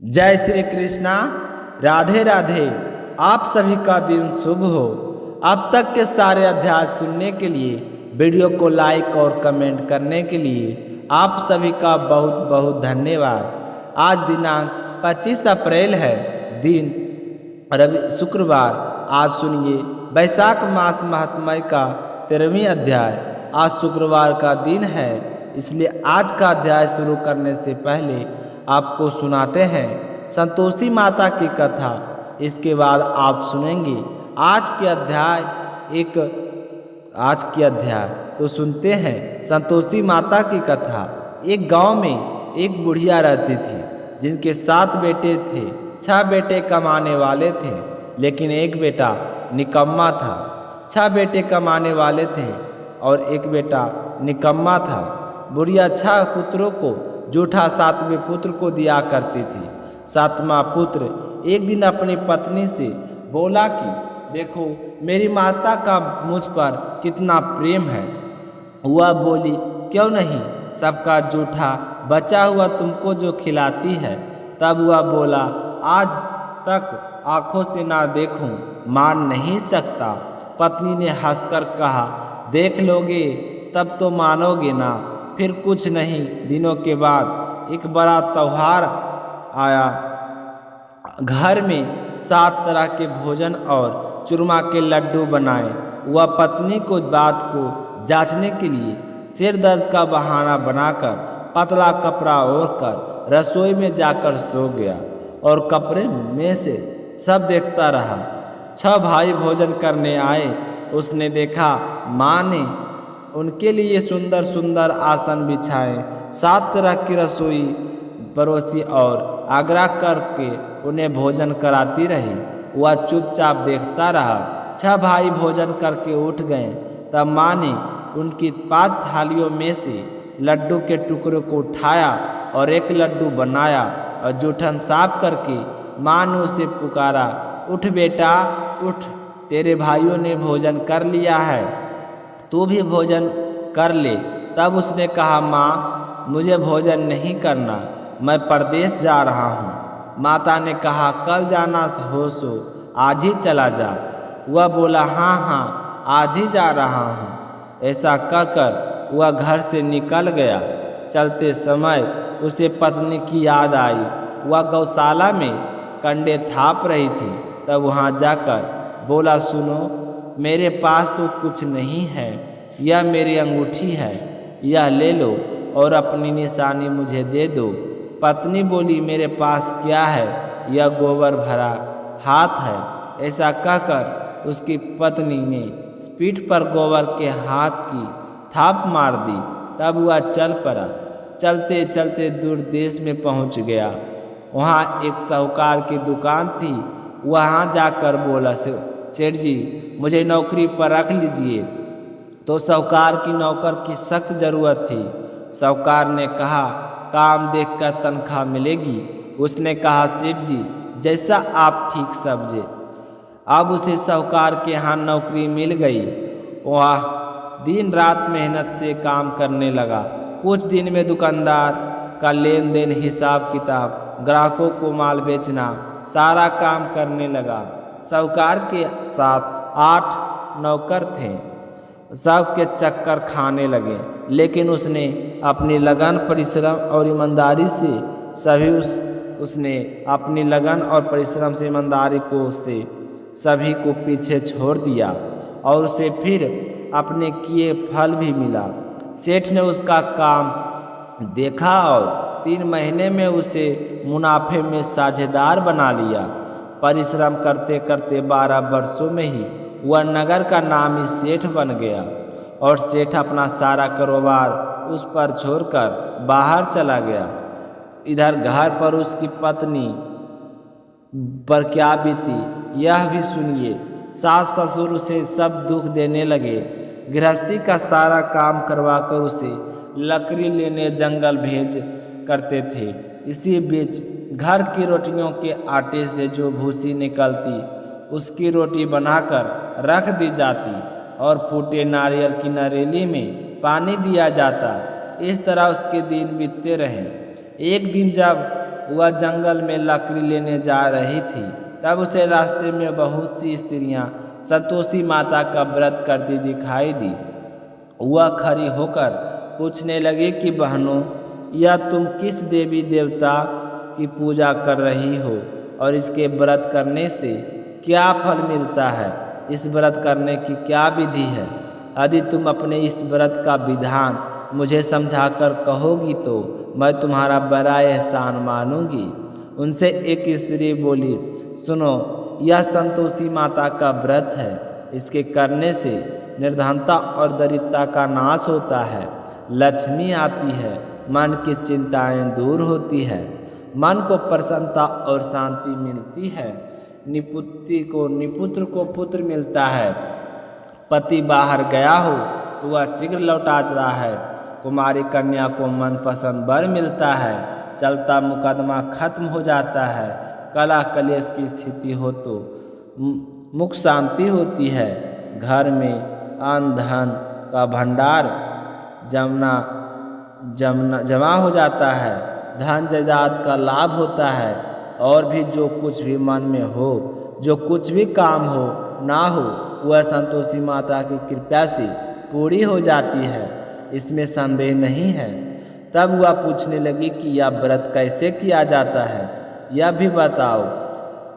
जय श्री कृष्णा। राधे राधे। आप सभी का दिन शुभ हो। अब तक के सारे अध्याय सुनने के लिए, वीडियो को लाइक और कमेंट करने के लिए आप सभी का बहुत बहुत धन्यवाद। आज दिनांक 25 अप्रैल है, दिन शुक्रवार। आज सुनिए वैशाख मास महात्म्य का 13वीं अध्याय। आज शुक्रवार का दिन है, इसलिए आज का अध्याय शुरू करने से पहले आपको सुनाते हैं संतोषी माता की कथा। इसके बाद आप सुनेंगे आज की अध्याय। तो सुनते हैं संतोषी माता की कथा। एक गांव में एक बुढ़िया रहती थी, जिनके 7 बेटे थे। 6 बेटे कमाने वाले थे, लेकिन एक बेटा निकम्मा था। 6 बेटे कमाने वाले थे और एक बेटा निकम्मा था। बुढ़िया 6 पुत्रों को जूठा 7वें पुत्र को दिया करती थी। 7वां पुत्र एक दिन अपनी पत्नी से बोला कि देखो, मेरी माता का मुझ पर कितना प्रेम है। वह बोली, क्यों नहीं, सबका जूठा बचा हुआ तुमको जो खिलाती है। तब वह बोला, आज तक आंखों से ना देखूं, मान नहीं सकता। पत्नी ने हंसकर कहा, देख लोगे तब तो मानोगे ना। फिर कुछ नहीं दिनों के बाद एक बड़ा त्योहार आया। घर में 7 तरह के भोजन और चूरमा के लड्डू बनाए। वह पत्नी को बात को जांचने के लिए सिर दर्द का बहाना बनाकर पतला कपड़ा ओढ़कर रसोई में जाकर सो गया और कपड़े में से सब देखता रहा। 6 भाई भोजन करने आए। उसने देखा माँ ने उनके लिए सुंदर सुंदर आसन बिछाए, 7 तरह की रसोई परोसी और आग्रह करके उन्हें भोजन कराती रही। वह चुपचाप देखता रहा। 6 भाई भोजन करके उठ गए। तब माँ ने उनकी 5 थालियों में से लड्डू के टुकड़े को उठाया और एक लड्डू बनाया और जूठन साफ करके माँ ने उसे पुकारा, उठ बेटा उठ, तेरे भाइयों ने भोजन कर लिया है, तू भी भोजन कर ले। तब उसने कहा, माँ मुझे भोजन नहीं करना, मैं परदेश जा रहा हूँ। माता ने कहा, कल जाना हो सो आज ही चला जा। वह बोला, हाँ हाँ आज ही जा रहा हूँ। ऐसा कहकर वह घर से निकल गया। चलते समय उसे पत्नी की याद आई। वह गौशाला में कंडे थाप रही थी। तब वहाँ जाकर बोला, सुनो, मेरे पास तो कुछ नहीं है, यह मेरी अंगूठी है, यह ले लो और अपनी निशानी मुझे दे दो। पत्नी बोली, मेरे पास क्या है, यह गोबर भरा हाथ है। ऐसा कहकर उसकी पत्नी ने पीठ पर गोबर के हाथ की थाप मार दी। तब वह चल पड़ा। चलते चलते दूर देश में पहुंच गया। वहाँ एक साहूकार की दुकान थी। वहाँ जाकर बोला, सेठ जी मुझे नौकरी पर रख लीजिए। तो साहूकार की नौकर की सख्त ज़रूरत थी। साहूकार ने कहा, काम देखकर तनख्वाह मिलेगी। उसने कहा, सेठ जी जैसा आप ठीक समझे। अब उसे साहूकार के यहाँ नौकरी मिल गई। वह दिन रात मेहनत से काम करने लगा। कुछ दिन में दुकानदार का लेन देन, हिसाब किताब, ग्राहकों को माल बेचना, सारा काम करने लगा। साहूकार के साथ 8 नौकर थे। सब के चक्कर खाने लगे, लेकिन उसने अपनी लगन, परिश्रम और ईमानदारी से सभी को पीछे छोड़ दिया और उसे फिर अपने किए फल भी मिला। सेठ ने उसका काम देखा और 3 महीने में उसे मुनाफे में साझेदार बना लिया। परिश्रम करते करते 12 वर्षों में ही वह नगर का नामी सेठ बन गया और सेठ अपना सारा कारोबार उस पर छोड़कर बाहर चला गया। इधर घर पर उसकी पत्नी पर क्या बीती यह भी सुनिए। सास ससुर उसे सब दुख देने लगे। गृहस्थी का सारा काम करवाकर उसे लकड़ी लेने जंगल भेज करते थे। इसी बीच घर की रोटियों के आटे से जो भूसी निकलती, उसकी रोटी बनाकर रख दी जाती और फूटे नारियल की नरेली में पानी दिया जाता। इस तरह उसके दिन बीतते रहे। एक दिन जब वह जंगल में लकड़ी लेने जा रही थी, तब उसे रास्ते में बहुत सी स्त्रियां संतोषी माता का व्रत करती दिखाई दी। वह खड़ी होकर पूछने लगी कि बहनों, यह तुम किस देवी देवता की पूजा कर रही हो और इसके व्रत करने से क्या फल मिलता है? इस व्रत करने की क्या विधि है? यदि तुम अपने इस व्रत का विधान मुझे समझाकर कहोगी तो मैं तुम्हारा बड़ा एहसान मानूंगी। उनसे एक स्त्री बोली, सुनो, यह संतोषी माता का व्रत है। इसके करने से निर्धनता और दरिद्रता का नाश होता है, लक्ष्मी आती है, मन की चिंताएं दूर होती है, मन को प्रसन्नता और शांति मिलती है, निपुत्र को पुत्र मिलता है, पति बाहर गया हो तो वह शीघ्र लौट आता है, कुमारी कन्या को मनपसंद वर मिलता है, चलता मुकदमा खत्म हो जाता है, कलह कलेश की स्थिति हो तो मुख शांति होती है, घर में अन्न धन का भंडार जमा हो जाता है, धन जायदाद का लाभ होता है, और भी जो कुछ भी मन में हो, जो कुछ भी काम हो ना हो, वह संतोषी माता की कृपा से पूरी हो जाती है, इसमें संदेह नहीं है। तब वह पूछने लगी कि यह व्रत कैसे किया जाता है, यह भी बताओ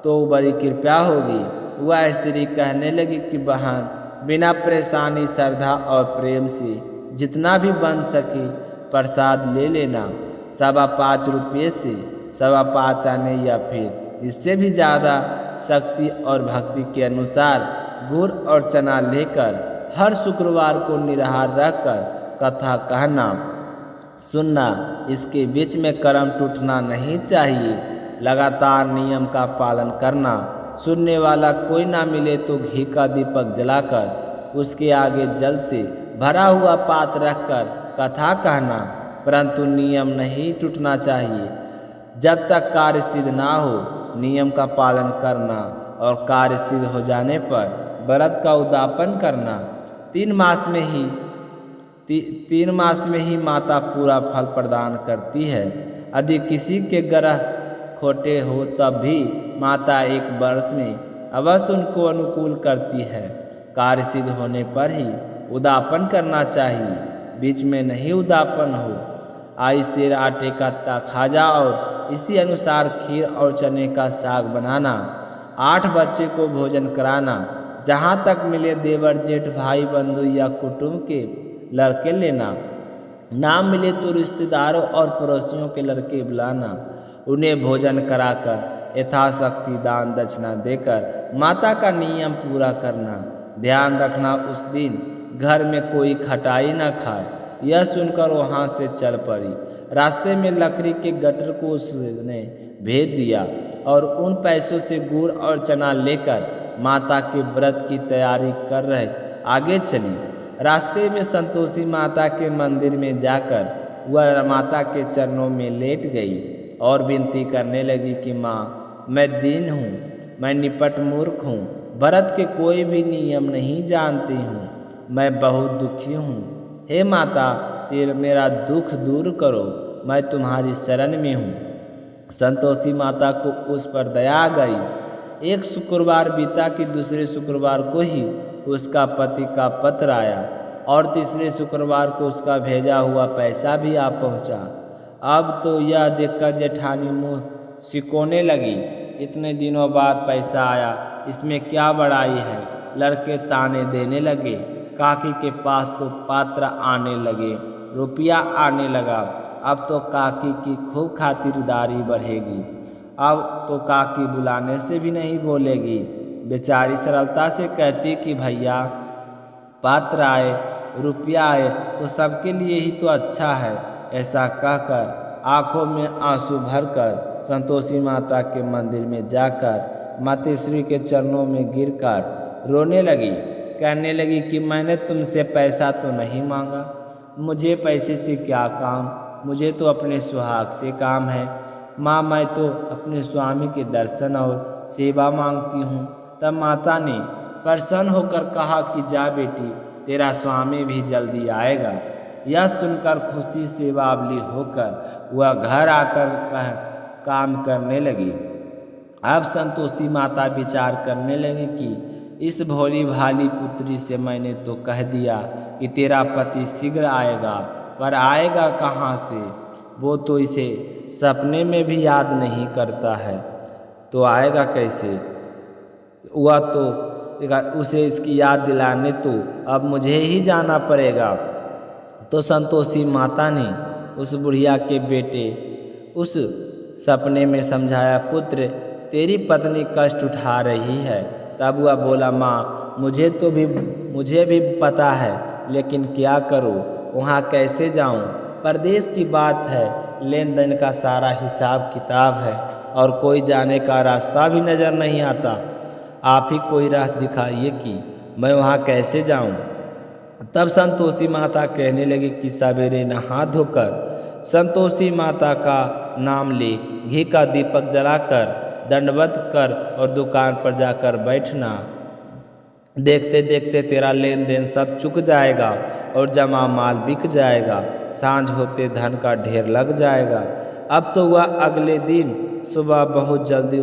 तो बड़ी कृपा होगी। वह स्त्री कहने लगी कि बहन, बिना परेशानी, श्रद्धा और प्रेम से जितना भी बन सके प्रसाद ले लेना। 5.25 रुपये से 5.25 आने या फिर इससे भी ज़्यादा शक्ति और भक्ति के अनुसार गुड़ और चना लेकर हर शुक्रवार को निराहार रहकर कथा कहना सुनना। इसके बीच में कर्म टूटना नहीं चाहिए। लगातार नियम का पालन करना। सुनने वाला कोई ना मिले तो घी का दीपक जलाकर उसके आगे जल से भरा हुआ पात्र रखकर कथा कहना, परंतु नियम नहीं टूटना चाहिए। जब तक कार्य सिद्ध ना हो नियम का पालन करना और कार्य सिद्ध हो जाने पर व्रत का उद्यापन करना। 3 मास में ही माता पूरा फल प्रदान करती है। यदि किसी के ग्रह खोटे हो तब भी माता 1 वर्ष में अवश्य उनको अनुकूल करती है। कार्य सिद्ध होने पर ही उद्यापन करना चाहिए, बीच में नहीं उद्यापन हो। आई सेर आटे का खाजा और इसी अनुसार खीर और चने का साग बनाना। 8 बच्चे को भोजन कराना। जहाँ तक मिले देवर जेठ भाई बंधु या कुटुंब के लड़के लेना। ना मिले तो रिश्तेदारों और पड़ोसियों के लड़के बुलाना। उन्हें भोजन कराकर यथाशक्ति दान दक्षिणा देकर माता का नियम पूरा करना। ध्यान रखना उस दिन घर में कोई खटाई न खाए। यह सुनकर वहाँ से चल पड़ी। रास्ते में लकड़ी के गट्टर को उसने भेज दिया और उन पैसों से गुड़ और चना लेकर माता के व्रत की तैयारी कर रहे आगे चली। रास्ते में संतोषी माता के मंदिर में जाकर वह माता के चरणों में लेट गई और विनती करने लगी कि माँ, मैं दीन हूँ, मैं निपट मूर्ख हूँ, व्रत के कोई भी नियम नहीं जानती हूँ, मैं बहुत दुखी हूँ। हे माता, मेरा दुख दूर करो, मैं तुम्हारी शरण में हूँ। संतोषी माता को उस पर दया आ गई। एक शुक्रवार बीता कि दूसरे शुक्रवार को ही उसका पति का पत्र आया और तीसरे शुक्रवार को उसका भेजा हुआ पैसा भी आ पहुँचा। अब तो यह देखकर जेठानी मुँह सिकोने लगी। इतने दिनों बाद पैसा आया, इसमें क्या बड़ाई है। लड़के ताने देने लगे। काकी के पास तो पात्र आने लगे, रुपया आने लगा। अब तो काकी की खूब खातिरदारी बढ़ेगी। अब तो काकी बुलाने से भी नहीं बोलेगी। बेचारी सरलता से कहती कि भैया, पात्र आए, रुपया आए तो सबके लिए ही तो अच्छा है। ऐसा कहकर आंखों में आंसू भरकर संतोषी माता के मंदिर में जाकर मातेश्वरी के चरणों में गिरकर रोने लगी। कहने लगी कि मैंने तुमसे पैसा तो नहीं मांगा, मुझे पैसे से क्या काम, मुझे तो अपने सुहाग से काम है। माँ, मैं तो अपने स्वामी के दर्शन और सेवा मांगती हूँ। तब माता ने प्रसन्न होकर कहा कि जा बेटी, तेरा स्वामी भी जल्दी आएगा। यह सुनकर खुशी से बावली होकर वह घर आकर काम करने लगी। अब संतोषी माता विचार करने लगी कि इस भोली भाली पुत्री से मैंने तो कह दिया कि तेरा पति शीघ्र आएगा, पर आएगा कहाँ से? वो तो इसे सपने में भी याद नहीं करता है, तो आएगा कैसे? हुआ तो उसे इसकी याद दिलाने तो अब मुझे ही जाना पड़ेगा। तो संतोषी माता ने उस बुढ़िया के बेटे उस सपने में समझाया, पुत्र तेरी पत्नी कष्ट उठा रही है। तब वह बोला, माँ मुझे भी पता है, लेकिन क्या करूँ, वहाँ कैसे जाऊँ? परदेश की बात है, लेन देन का सारा हिसाब किताब है और कोई जाने का रास्ता भी नज़र नहीं आता। आप ही कोई राह दिखाइए कि मैं वहाँ कैसे जाऊँ। तब संतोषी माता कहने लगी कि सवेरे नहा धोकर संतोषी माता का नाम ले, घी का दीपक जलाकर दंडवत कर और दुकान पर जाकर बैठना। देखते देखते तेरा लेन देन सब चुक जाएगा और जमा माल बिक जाएगा। सांझ होते धन का ढेर लग जाएगा। अब तो वह अगले दिन सुबह बहुत जल्दी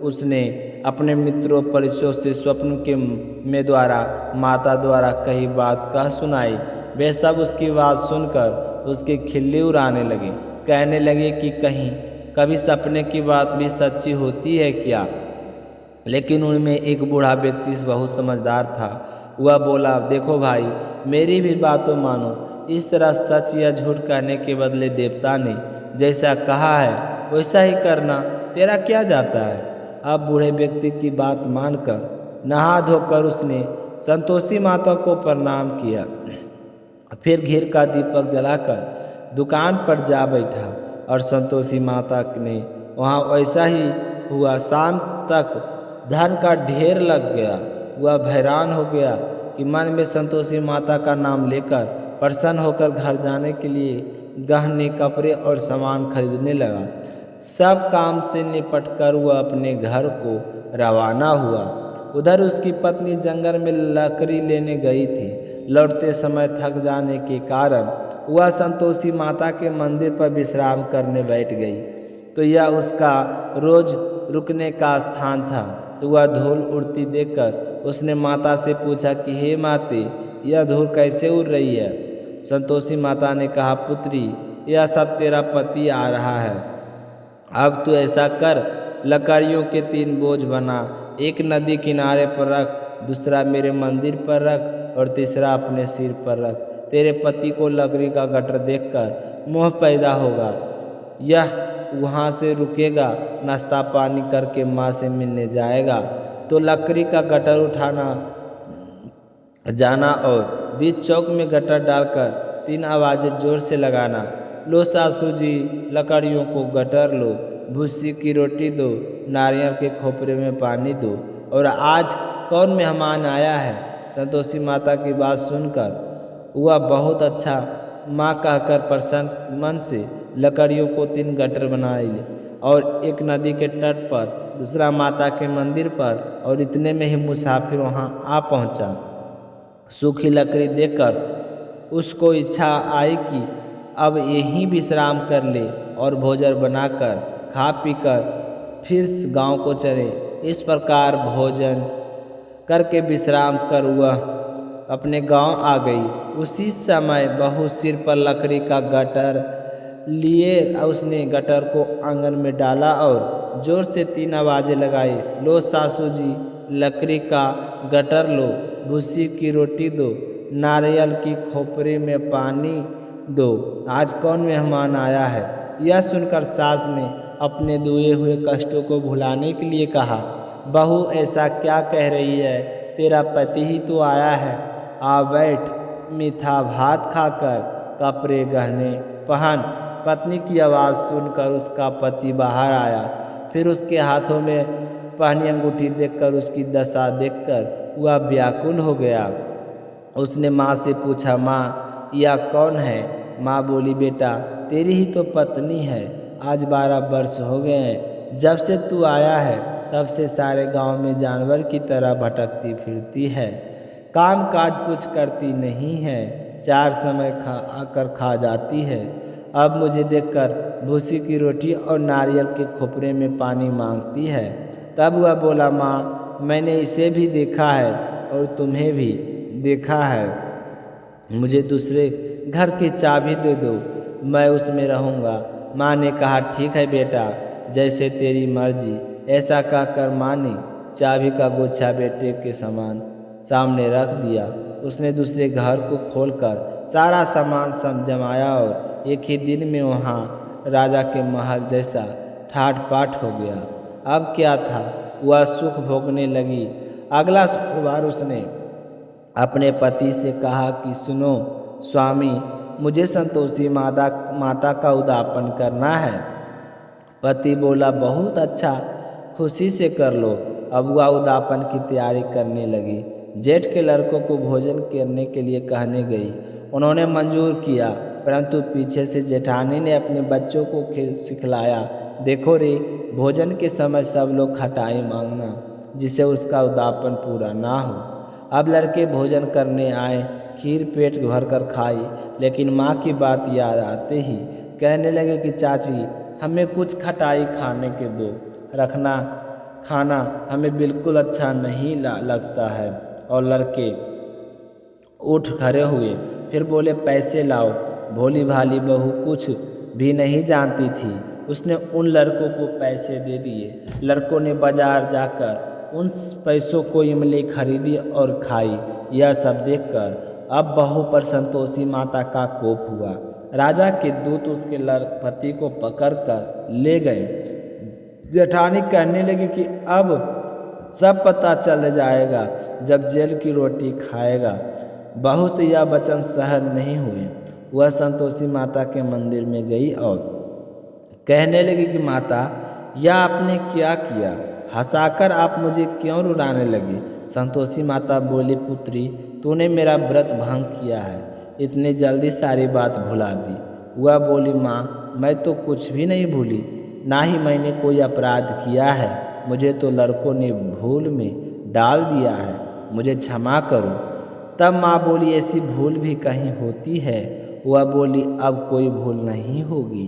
उसने अपने मित्रों परिचयों से स्वप्न के में द्वारा माता द्वारा कही बात कह सुनाई। वे सब उसकी बात सुनकर उसकी खिल्ली उड़ाने लगे, कहने लगे कि कहीं कभी सपने की बात भी सच्ची होती है क्या? लेकिन उनमें एक बूढ़ा व्यक्ति बहुत समझदार था। वह बोला, देखो भाई, मेरी भी बातों मानो। इस तरह सच या झूठ कहने के बदले देवता ने जैसा कहा है वैसा ही करना, तेरा क्या जाता है? अब बूढ़े व्यक्ति की बात मानकर नहा धोकर उसने संतोषी माता को प्रणाम किया। फिर घी का दीपक जलाकर दुकान पर जा बैठा और संतोषी माता ने वहाँ वैसा ही हुआ। शाम तक धन का ढेर लग गया। वह हैरान हो गया कि मन में संतोषी माता का नाम लेकर प्रसन्न होकर घर जाने के लिए गहने, कपड़े और सामान खरीदने लगा। सब काम से निपट कर वह अपने घर को रवाना हुआ। उधर उसकी पत्नी जंगल में लकड़ी लेने गई थी। लौटते समय थक जाने के कारण वह संतोषी माता के मंदिर पर विश्राम करने बैठ गई। तो यह उसका रोज रुकने का स्थान था। तो वह धूल उड़ती देखकर उसने माता से पूछा कि हे माते, यह धूल कैसे उड़ रही है? संतोषी माता ने कहा, पुत्री, यह सब तेरा पति आ रहा है। अब तू ऐसा कर, लकड़ियों के 3 बोझ बना, एक नदी किनारे पर रख, दूसरा मेरे मंदिर पर रख और तीसरा अपने सिर पर रख। तेरे पति को लकड़ी का गट्टर देखकर मोह पैदा होगा। यह वहाँ से रुकेगा, नाश्ता पानी करके माँ से मिलने जाएगा। तो लकड़ी का गट्टर उठाना जाना और बीच चौक में गट्टर डालकर 3 आवाज़ें जोर से लगाना, लो सासू जी, लकड़ियों को गट्टर लो, भूसी की रोटी दो, नारियल के खोपरे में पानी दो, और आज कौन मेहमान आया है? संतोषी माता की बात सुनकर वह बहुत अच्छा माँ कहकर प्रसन्न मन से लकड़ियों को 3 गट्टर बनाई और एक नदी के तट पर, दूसरा माता के मंदिर पर, और इतने में ही मुसाफिर वहाँ आ पहुँचा। सूखी लकड़ी देखकर उसको इच्छा आई कि अब यहीं विश्राम कर ले और भोजन बनाकर खा पीकर फिर गांव को चले। इस प्रकार भोजन करके विश्राम कर वह अपने गांव आ गई। उसी समय बहू सिर पर लकड़ी का गट्टर लिए उसने गट्टर को आंगन में डाला और जोर से 3 आवाज़ें लगाई, लो सासू जी, लकड़ी का गट्टर लो, भूसी की रोटी दो, नारियल की खोपरे में पानी दो, आज कौन मेहमान आया है? यह सुनकर सास ने अपने दुए हुए कष्टों को भुलाने के लिए कहा, बहू ऐसा क्या कह रही है? तेरा पति ही तो आया है। आ बैठ, मीठा भात खाकर कपड़े गहने पहन। पत्नी की आवाज़ सुनकर उसका पति बाहर आया। फिर उसके हाथों में पहनी अंगूठी देखकर उसकी दशा देखकर वह व्याकुल हो गया। उसने माँ से पूछा, माँ, यह कौन है? माँ बोली, बेटा, तेरी ही तो पत्नी है। आज 12 वर्ष हो गए हैं जब से तू आया है, तब से सारे गांव में जानवर की तरह भटकती फिरती है, काम काज कुछ करती नहीं है, 4 समय आकर खा जाती है। अब मुझे देखकर भूसी की रोटी और नारियल के खोपरे में पानी मांगती है। तब वह बोला, माँ, मैंने इसे भी देखा है और तुम्हें भी देखा है। मुझे दूसरे घर की चाबी दे दो, मैं उसमें रहूँगा। माँ ने कहा, ठीक है बेटा, जैसे तेरी मर्जी। ऐसा कहकर माँ ने चाबी का गुच्छा बेटे के सामने रख दिया। उसने दूसरे घर को खोलकर सारा सामान सब जमाया और एक ही दिन में वहाँ राजा के महल जैसा ठाट पाट हो गया। अब क्या था, वह सुख भोगने लगी। अगला शुक्रवार उसने अपने पति से कहा कि सुनो स्वामी, मुझे संतोषी माता का उद्यापन करना है। पति बोला, बहुत अच्छा, खुशी से कर लो। अब वह उद्यापन की तैयारी करने लगी। जेठ के लड़कों को भोजन करने के लिए कहने गई। उन्होंने मंजूर किया, परंतु पीछे से जेठानी ने अपने बच्चों को सिखलाया, देखो रे, भोजन के समय सब लोग खटाई मांगना, जिससे उसका उद्यापन पूरा ना हो। अब लड़के भोजन करने आए, खीर पेट भर कर खाई, लेकिन माँ की बात याद आते ही कहने लगे कि चाची, हमें कुछ खटाई खाने के दो, रखना खाना हमें बिल्कुल अच्छा नहीं लगता है। और लड़के उठ खड़े हुए, फिर बोले, पैसे लाओ। भोली भाली बहू कुछ भी नहीं जानती थी, उसने उन लड़कों को पैसे दे दिए। लड़कों ने बाजार जाकर उन पैसों को इमली खरीदी और खाई। यह सब देखकर अब बहू पर संतोषी माता का कोप हुआ। राजा के दूत उसके पति को पकड़कर ले गए। जेठानी कहने लगी कि अब सब पता चल जाएगा जब जेल की रोटी खाएगा। बहू से यह वचन सहन नहीं हुए। वह संतोषी माता के मंदिर में गई और कहने लगी कि माता, यह आपने क्या किया? हंसाकर आप मुझे क्यों रुलाने लगी? संतोषी माता बोली, पुत्री, तूने मेरा व्रत भंग किया है, इतनी जल्दी सारी बात भुला दी। वह बोली, माँ, मैं तो कुछ भी नहीं भूली, ना ही मैंने कोई अपराध किया है। मुझे तो लड़कों ने भूल में डाल दिया है, मुझे क्षमा करो। तब माँ बोली, ऐसी भूल भी कहीं होती है? वह बोली, अब कोई भूल नहीं होगी।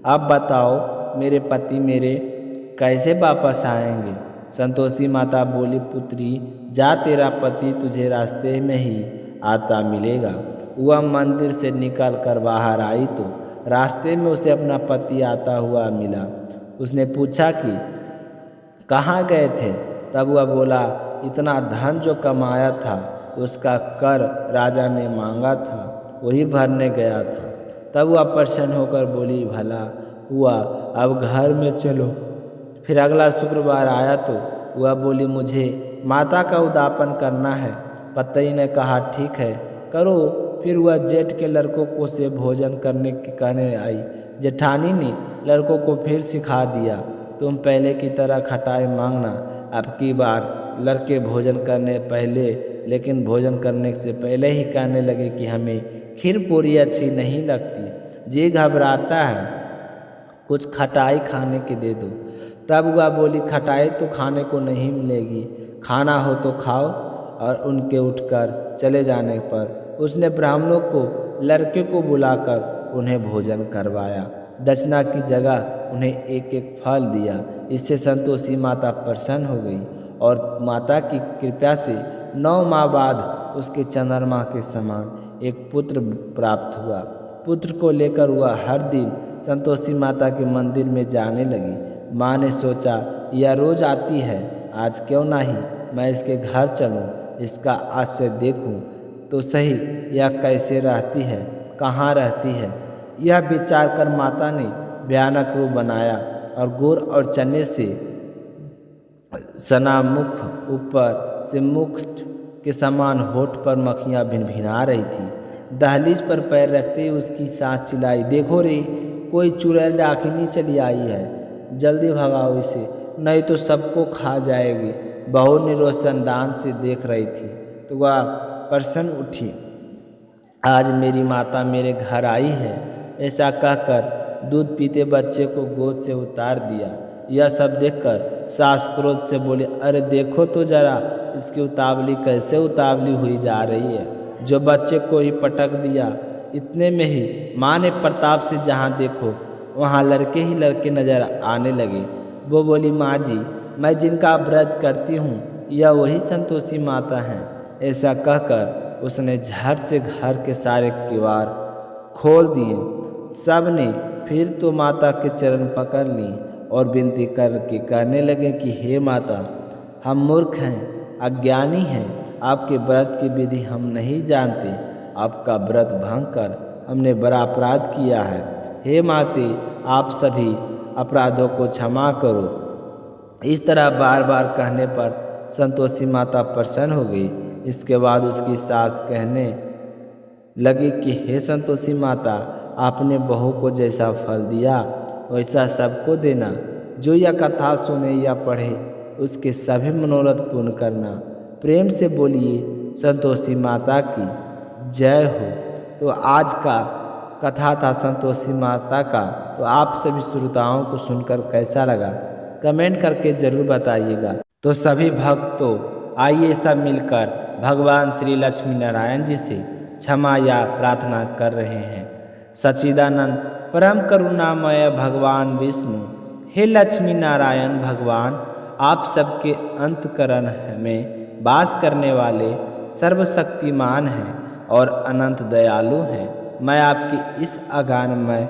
अब बताओ मेरे पति मेरे कैसे वापस आएंगे? संतोषी माता बोली, पुत्री, जा, तेरा पति तुझे रास्ते में ही आता मिलेगा। वह मंदिर से निकल कर बाहर आई तो रास्ते में उसे अपना पति आता हुआ मिला। उसने पूछा कि कहाँ गए थे? तब वह बोला, इतना धन जो कमाया था उसका कर राजा ने मांगा था, वही भरने गया था। तब वह प्रसन्न होकर बोली, भला हुआ, अब घर में चलो। फिर अगला शुक्रवार आया तो वह बोली, मुझे माता का उद्यापन करना है। पति ने कहा, ठीक है, करो। फिर वह जेठ के लड़कों को से भोजन करने के कहने आई। जेठानी ने लड़कों को फिर सिखा दिया, तुम पहले की तरह खटाई मांगना। अब की बार लड़के भोजन करने से पहले ही कहने लगे कि हमें खीर पूरी अच्छी नहीं लगती, जी घबराता है, कुछ खटाई खाने के दे दो। तब वह बोली, खटाई तो खाने को नहीं मिलेगी, खाना हो तो खाओ। और उनके उठकर चले जाने पर उसने ब्राह्मणों को लड़के को बुलाकर उन्हें भोजन करवाया। दक्षिणा की जगह उन्हें एक एक फल दिया। इससे संतोषी माता प्रसन्न हो गई और माता की कृपा से 9 माह बाद उसके चंद्रमा के समान एक पुत्र प्राप्त हुआ। पुत्र को लेकर वह हर दिन संतोषी माता के मंदिर में जाने लगी। माँ ने सोचा, यह रोज आती है, आज क्यों नहीं मैं इसके घर चलूं, इसका आश्चर्य देखूं तो सही, यह कैसे रहती है, कहाँ रहती है। यह विचार कर माता ने भयानक रूप बनाया और गुड़ और चने से सना मुख, ऊपर से मुख के समान होठ पर मक्खियाँ भिनभिना रही थी। दहलीज पर पैर रखते ही उसकी सास चिल्लाई, देखो रे, कोई चुड़ैल डाकिनी चली आई है, जल्दी भगाओ इसे, नहीं तो सबको खा जाएगी। बहू ने रोशनदान से देख रही थी तो वह प्रसन्न उठी, आज मेरी माता मेरे घर आई है। ऐसा कहकर दूध पीते बच्चे को गोद से उतार दिया। यह सब देखकर सास क्रोध से बोले, अरे देखो तो जरा, इसकी उतावली कैसे उतावली हुई जा रही है, जो बच्चे को ही पटक दिया। इतने में ही माँ ने प्रताप से जहाँ देखो वहाँ लड़के ही लड़के नजर आने लगे। वो बोली, माँ जी, मैं जिनका व्रत करती हूँ यह वही संतोषी माता हैं। ऐसा कहकर उसने झट से घर के सारे किवाड़ खोल दिए। सब ने फिर तो माता के चरण पकड़ ली और विनती करके कहने लगे कि हे माता, हम मूर्ख हैं, अज्ञानी हैं, आपके व्रत की विधि हम नहीं जानते। आपका व्रत भंग कर हमने बड़ा अपराध किया है। हे माते, आप सभी अपराधों को क्षमा करो। इस तरह बार बार कहने पर संतोषी माता प्रसन्न हो गई। इसके बाद उसकी सास कहने लगी कि हे संतोषी माता, आपने बहू को जैसा फल दिया वैसा सबको देना। जो यह कथा सुने या पढ़े उसके सभी मनोरथ पूर्ण करना। प्रेम से बोलिए संतोषी माता की जय हो। तो आज का कथा था संतोषी माता का। तो आप सभी श्रोताओं को सुनकर कैसा लगा कमेंट करके ज़रूर बताइएगा। तो सभी भक्तों, आइए सब मिलकर भगवान श्री लक्ष्मी नारायण जी से क्षमा या प्रार्थना कर रहे हैं। सच्चिदानंद परम करुणामय भगवान विष्णु, हे लक्ष्मी नारायण भगवान, आप सबके अंतकरण में वास करने वाले सर्वशक्तिमान हैं और अनंत दयालु हैं। मैं आपकी इस अज्ञानमय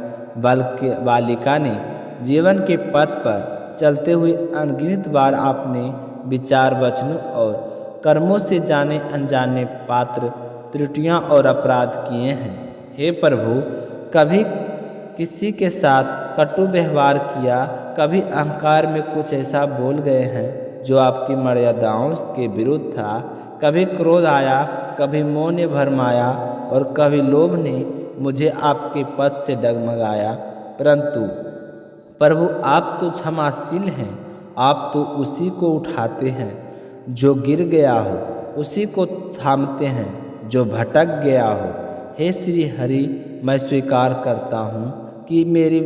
बालिका ने जीवन के पथ पर चलते हुए अनगिनत बार आपने विचार, वचनों और कर्मों से जाने अनजाने पात्र त्रुटियां और अपराध किए हैं। हे प्रभु, कभी किसी के साथ कटु व्यवहार किया, कभी अहंकार में कुछ ऐसा बोल गए हैं जो आपकी मर्यादाओं के विरुद्ध था। कभी क्रोध आया, कभी मोह ने भरमाया और कभी लोभ ने मुझे आपके पथ से डगमगाया। परंतु प्रभु, आप तो क्षमाशील हैं। आप तो उसी को उठाते हैं जो गिर गया हो, उसी को थामते हैं जो भटक गया हो। हे श्री हरि, मैं स्वीकार करता हूँ कि मेरी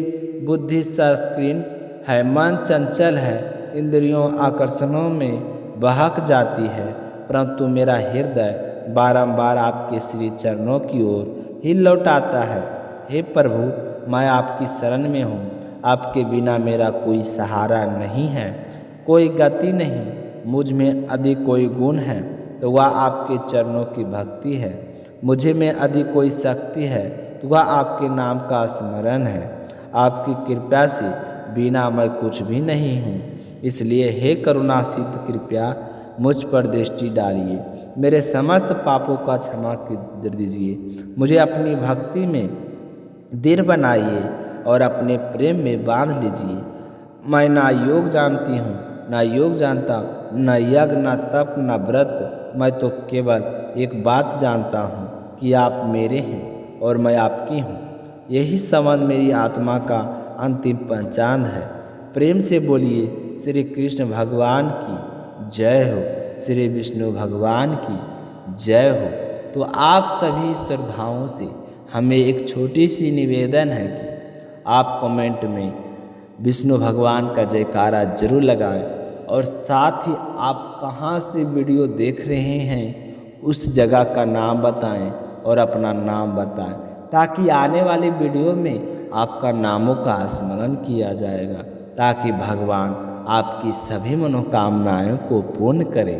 बुद्धि संकीर्ण है, मन चंचल है, इंद्रियों आकर्षणों में बहक जाती है, परंतु मेरा हृदय बारंबार आपके श्री चरणों की ओर ही लौटाता है। हे प्रभु, मैं आपकी शरण में हूँ। आपके बिना मेरा कोई सहारा नहीं है, कोई गति नहीं। मुझ में यदि कोई गुण है तो वह आपके चरणों की भक्ति है। मुझे में यदि कोई शक्ति है तो वह आपके नाम का स्मरण है। आपकी कृपा से बिना मैं कुछ भी नहीं हूँ। इसलिए हे करुणा सिद्ध, कृपया मुझ पर दृष्टि डालिए, मेरे समस्त पापों का क्षमा कर दीजिए। मुझे अपनी भक्ति में दृढ़ बनाइए और अपने प्रेम में बांध लीजिए। मैं ना योग जानती हूँ, ना योग जानता, न यज्ञ, न तप, न व्रत। मैं तो केवल एक बात जानता हूँ कि आप मेरे हैं और मैं आपकी हूँ। यही संबंध मेरी आत्मा का अंतिम पहचान है। प्रेम से बोलिए श्री कृष्ण भगवान की जय हो, श्री विष्णु भगवान की जय हो। तो आप सभी श्रद्धाओं से हमें एक छोटी सी निवेदन है कि आप कमेंट में विष्णु भगवान का जयकारा जरूर लगाएं और साथ ही आप कहाँ से वीडियो देख रहे हैं उस जगह का नाम बताएं और अपना नाम बताएं, ताकि आने वाले वीडियो में आपका नामों का स्मरण किया जाएगा, ताकि भगवान आपकी सभी मनोकामनाओं को पूर्ण करें।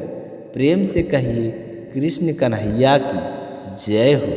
प्रेम से कहिए कृष्ण कन्हैया की जय हो।